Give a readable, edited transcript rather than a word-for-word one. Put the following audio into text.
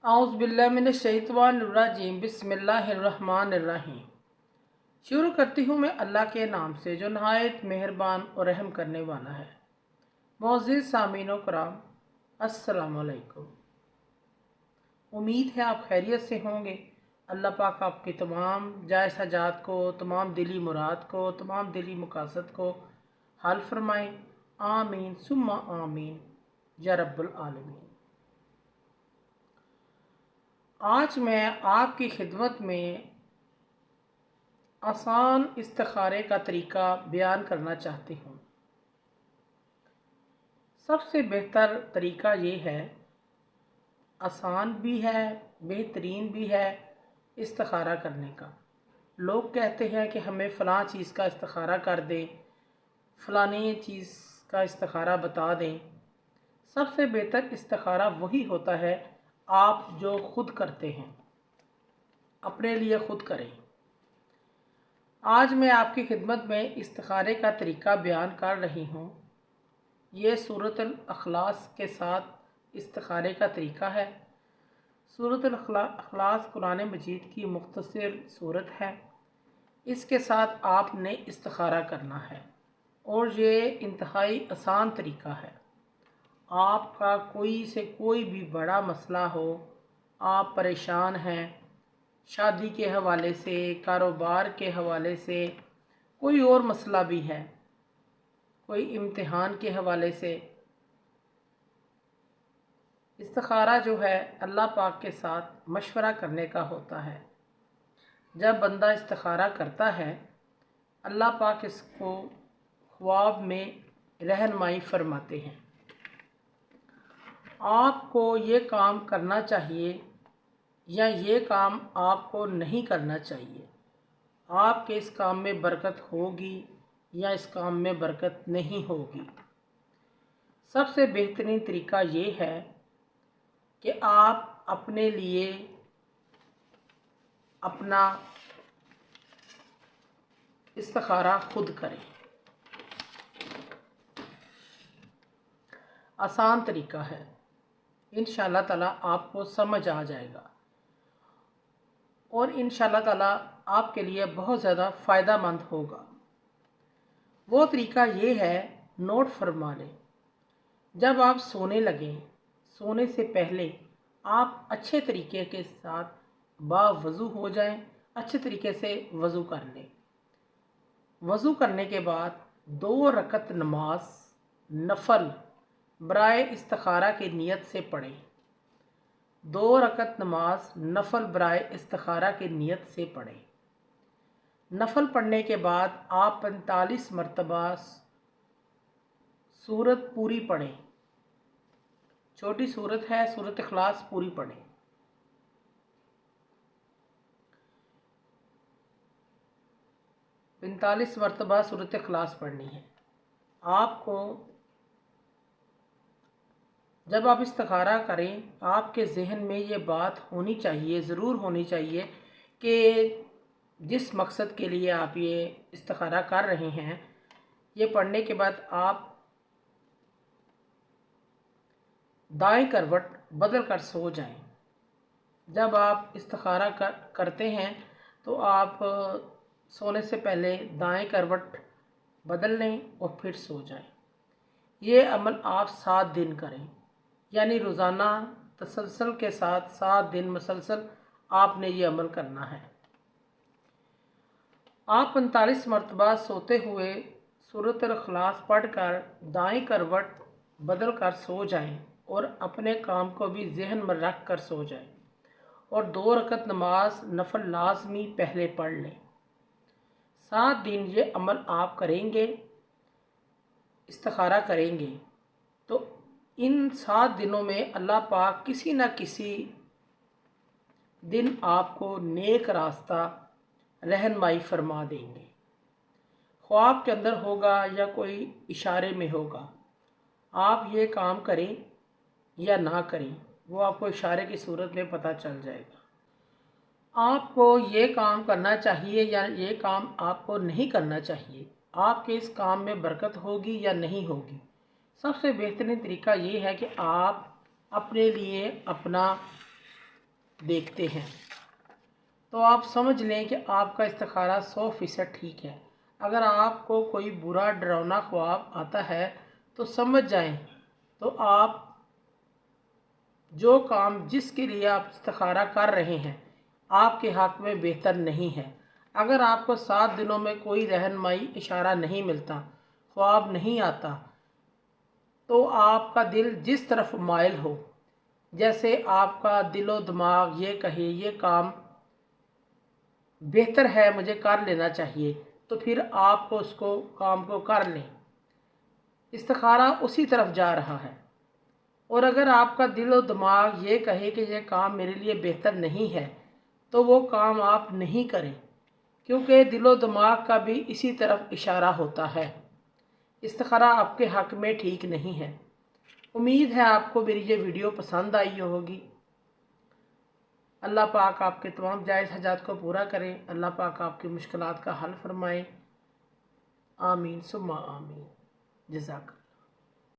आउज़ बिल्लाहि मिनश्शैतानिर्रजीम बिस्मिल्लाहिर्रहमानिर्रहीम। शुरू करती हूँ मैं अल्लाह के नाम से जो नहायत मेहरबान और रहम करने वाला है। मोअज़्ज़िज़ सामीन कराम, अस्सलामु अलैकुम। उम्मीद है आप खैरियत से होंगे। अल्लाह पाक आपकी तमाम जायज़ हाजात को, तमाम दिली मुराद को, तमाम दिली मकासद को हल फरमाएँ। आमीन सुम्मा आमीन या रब्बुल आलमीन। आज मैं आपकी खिदमत में आसान इस्तिखारे का तरीका बयान करना चाहती हूँ। सबसे बेहतर तरीका ये है, आसान भी है, बेहतरीन भी है इस्तिखारा करने का। लोग कहते हैं कि हमें फ़लाँ चीज़ का इस्तिखारा कर दें, फ़लानी चीज़ का इस्तिखारा बता दें। सबसे बेहतर इस्तिखारा वही होता है आप जो ख़ुद करते हैं, अपने लिए ख़ुद करें। आज मैं आपकी खिदमत में इस्तिखारे का तरीका बयान कर रही हूँ। ये सूरतुल अखलास के साथ इस्तिखारे का तरीका है। सूरतुल अखलास कुरान मजीद की मुख्तसर सूरत है। इसके साथ आपने इस्तिखारा करना है और ये इंतहाई आसान तरीका है। आपका कोई भी बड़ा मसला हो, आप परेशान हैं, शादी के हवाले से, कारोबार के हवाले से, कोई और मसला भी है, कोई इम्तिहान के हवाले से, इस्तिखारा जो है अल्लाह पाक के साथ मशवरा करने का होता है। जब बंदा इस्तिखारा करता है, अल्लाह पाक इसको ख्वाब में रहनुमाई फरमाते हैं। आपको ये काम करना चाहिए या ये काम आपको नहीं करना चाहिए, आपके इस काम में बरकत होगी या इस काम में बरकत नहीं होगी। सबसे बेहतरीन तरीका ये है कि आप अपने लिए अपना इस्तिखारा खुद करें। आसान तरीका है, इंशाअल्लाह ताला आपको समझ आ जाएगा और इंशाअल्लाह ताला आपके लिए बहुत ज़्यादा फ़ायदा मंद होगा। वो तरीका ये है, नोट फरमा लें। जब आप सोने लगें, सोने से पहले आप अच्छे तरीके के साथ बावज़ू हो जाएं, अच्छे तरीके से वज़ू कर लें। वज़ू करने के बाद 2 रकत नमाज नफल बराए इस्तिखारा की नीयत से पढ़ें। 2 रकत नमाज नफल बराए इस्तिखारा की नीयत से पढ़ें। नफल पढ़ने के बाद आप 45 मरतबा सूरत पूरी पढ़ें। छोटी सूरत है, सूरत इखलास पूरी पढ़ें। पैंतालीस मरतबा सूरत इखलास पढ़नी है। आपको जब आप इस्तिखारा करें, आपके ज़हन में ये बात होनी चाहिए, ज़रूर होनी चाहिए कि जिस मकसद के लिए आप ये इस्तिखारा कर रहे हैं, ये पढ़ने के बाद आप दाएं करवट बदल कर सो जाएं। जब आप इस्तिखारा करते हैं तो आप सोने से पहले दाएं करवट बदल लें और फिर सो जाएं। ये अमल आप 7 दिन करें, यानी रोज़ाना तसलसल के साथ 7 दिन मुसलसल आपने ये अमल करना है। आप 45 मरतबा सोते हुए सूरतुल इखलास पढ़कर दाएं करवट बदल कर सो जाएं और अपने काम को भी जहन में रख कर सो जाएं और 2 रकत नमाज नफल लाजमी पहले पढ़ लें। 7 दिन ये अमल आप करेंगे, इस्तिखारा करेंगे, तो इन 7 दिनों में अल्लाह पाक किसी न किसी दिन आपको नेक रास्ता रहनुमाई फरमा देंगे। ख्वाब के अंदर होगा या कोई इशारे में होगा। आप ये काम करें या ना करें, वो आपको इशारे की सूरत में पता चल जाएगा। आपको ये काम करना चाहिए या ये काम आपको नहीं करना चाहिए, आपके इस काम में बरकत होगी या नहीं होगी। सबसे बेहतरीन तरीका ये है कि आप अपने लिए अपना دیکھتے ہیں تو آپ سمجھ لیں کہ آپ کا استخارہ 100% ٹھیک ہے۔ اگر آپ کو کوئی برا ڈراؤنا خواب آتا ہے تو سمجھ جائیں تو آپ جو کام جس کے لیے آپ استخارہ کر رہے ہیں آپ کے حق میں بہتر نہیں ہے۔ اگر آپ کو 7 دنوں میں کوئی رہنمائی اشارہ نہیں ملتا، خواب نہیں آتا، تو آپ کا دل جس طرف مائل ہو، جیسے آپ کا دل و دماغ یہ کہے یہ کام بہتر ہے مجھے کر لینا چاہیے، تو پھر آپ کو اس کام کو کر لیں۔ استخارہ اسی طرف جا رہا ہے۔ اور اگر آپ کا دل و دماغ یہ کہے کہ یہ کام میرے لیے بہتر نہیں ہے تو وہ کام آپ نہیں کریں، کیونکہ دل و دماغ کا بھی اسی طرف اشارہ ہوتا ہے۔ استخارہ آپ کے حق میں ٹھیک نہیں ہے۔ امید ہے آپ کو میری یہ ویڈیو پسند آئی ہوگی۔ اللہ پاک آپ کے تمام جائز حاجات کو پورا کرے۔ اللہ پاک آپ کی مشکلات کا حل فرمائے۔ آمین ثم آمین۔ جزاک اللہ۔